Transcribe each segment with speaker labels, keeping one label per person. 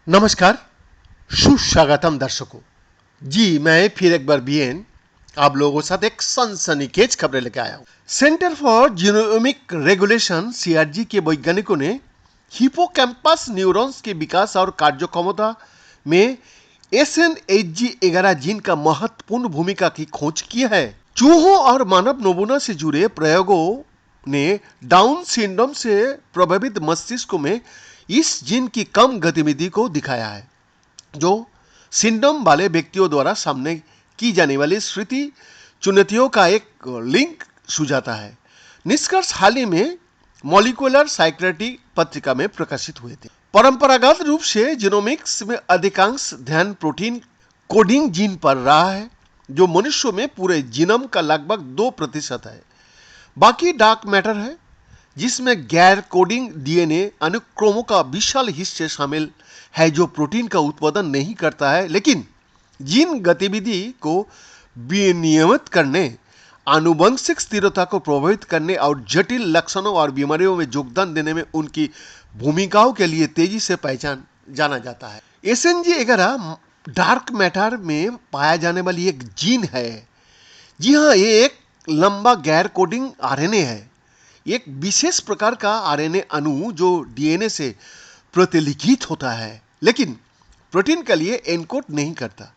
Speaker 1: नमस्कार, सुस्वागतम दर्शकों। जी, मैं फिर एक बार बीएन आप लोगों के साथ एक सनसनीखेज खबरें लेके आया हूँ। सेंटर फॉर जीनोमिक रेगुलेशन सीआरजी के वैज्ञानिकों ने हिपोकैम्पस न्यूरॉन्स के विकास और कार्यक्षमता में SNHG11 जीन का महत्वपूर्ण भूमिका की खोज की है। चूहों और मानव नमूना से जुड़े प्रयोगों ने डाउन सिंड्रोम से प्रभावित मस्तिष्क में इस जीन की कम गतिविधि को दिखाया है, जो सिंड्रोम वाले व्यक्तियों द्वारा सामने की जाने वाली स्मृति चुनौतियों का एक लिंक सुझाता है। निष्कर्ष हाल ही में मॉलिक्यूलर साइकियाट्री पत्रिका में प्रकाशित हुए थे। परंपरागत रूप से जीनोमिक्स में अधिकांश ध्यान प्रोटीन कोडिंग जीन पर रहा है, जो मनुष्यों में पूरे जीनोम का लगभग 2% है। बाकी डार्क मैटर है, जिसमें गैर कोडिंग डीएनए अनुक्रमों का विशाल हिस्से शामिल है, जो प्रोटीन का उत्पादन नहीं करता है, लेकिन जीन गतिविधि को विनियमित करने, आनुवंशिक स्थिरता को प्रभावित करने और जटिल लक्षणों और बीमारियों में योगदान देने में उनकी भूमिकाओं के लिए तेजी से पहचान जाना जाता है। SNG11 डार्क मैटर में पाया जाने वाली एक जीन है। जी हाँ, ये एक लंबा गैर कोडिंग आरएनए है, एक विशेष प्रकार का आरएनए अणु जो डीएनए से प्रतिलिखित होता है, लेकिन प्रोटीन के लिए एनकोड नहीं करता।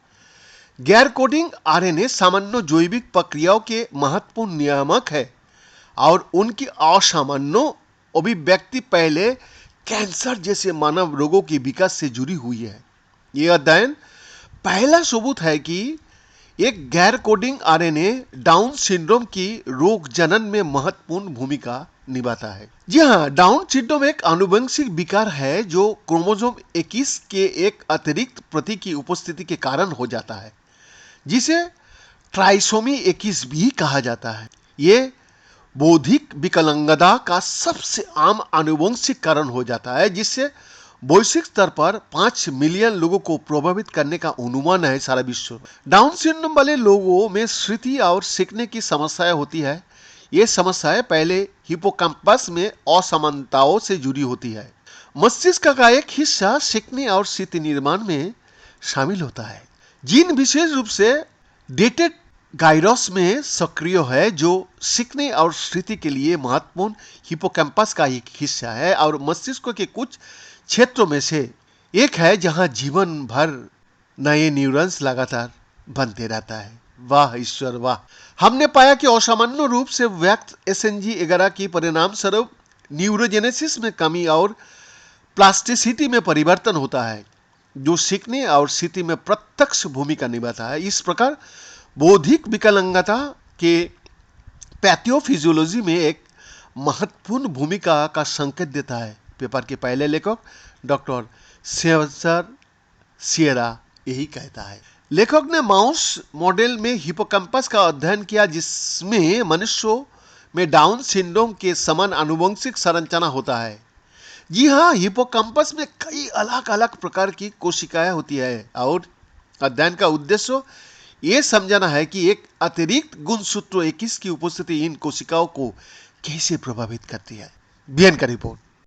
Speaker 1: गैर कोडिंग आरएनए सामान्य जैविक प्रक्रियाओं के महत्वपूर्ण नियामक है और उनकी असामान्य अभिव्यक्ति पहले कैंसर जैसे मानव रोगों के विकास से जुड़ी हुई है। यह अध्ययन पहला सबूत है कि एक गैर कोडिंग आरएनए डाउन सिंड्रोम की रोग जनन में महत्वपूर्ण भूमिका निभाता है। जी हाँ, डाउन सिंड्रोम एक आनुवंशिक विकार है जो क्रोमोसोम 21 के एक अतिरिक्त प्रति की उपस्थिति के कारण हो जाता है, जिसे ट्राइसोमी 21 भी कहा जाता है। ये बौद्धिक विकलांगता का सबसे आम आनुवंशिक कारण हो जाता है, जिससे वैश्विक स्तर पर 5 मिलियन लोगों को प्रभावित करने का अनुमान है सारा विश्व में। डाउन सिंड्रोम वाले लोगों में स्मृति और सीखने की समस्याएं होती है। ये समस्याएं पहले हिपोकैम्पस में असमानताओं से जुड़ी होती है। मस्तिष्क का एक हिस्सा सीखने और स्मृति निर्माण में शामिल होता है। जीन विशेष रूप से डेटेड गाइरोस में सक्रिय है, जो सीखने और स्मृति के लिए महत्वपूर्ण हिपोकैम्पस का एक हिस्सा है और मस्तिष्क के कुछ क्षेत्रों में से एक है जहां जीवन भर नए न्यूरॉन्स लगातार बनते रहता है। वाह ईश्वर वाह! हमने पाया कि असामान्य रूप से व्यक्त SNG11 की परिणाम स्वरूप न्यूरोजेनेसिस में कमी और प्लास्टिसिटी में परिवर्तन होता है, जो सीखने और स्मृति में प्रत्यक्ष भूमिका निभाता है। इस प्रकार बौद्धिक विकलांगता के पैथोफिजियोलॉजी में एक महत्वपूर्ण भूमिका का संकेत देता है। पेपर के पहले लेखक डॉक्टर सेवसर सिएरा यही कहता है। लेखक ने माउस मॉडल में हिपोकैम्पस का अध्ययन किया, जिसमें मनुष्यों में डाउन सिंड्रोम के समान आनुवंशिक संरचना होता है। जी हाँ, हिपोकैम्पस में कई अलग अलग प्रकार की कोशिकाएं होती है और अध्ययन का उद्देश्य ये समझना है कि एक अतिरिक्त गुणसूत्र 21 की उपस्थिति इन कोशिकाओं को कैसे प्रभावित करती है। बीएन का रिपोर्ट।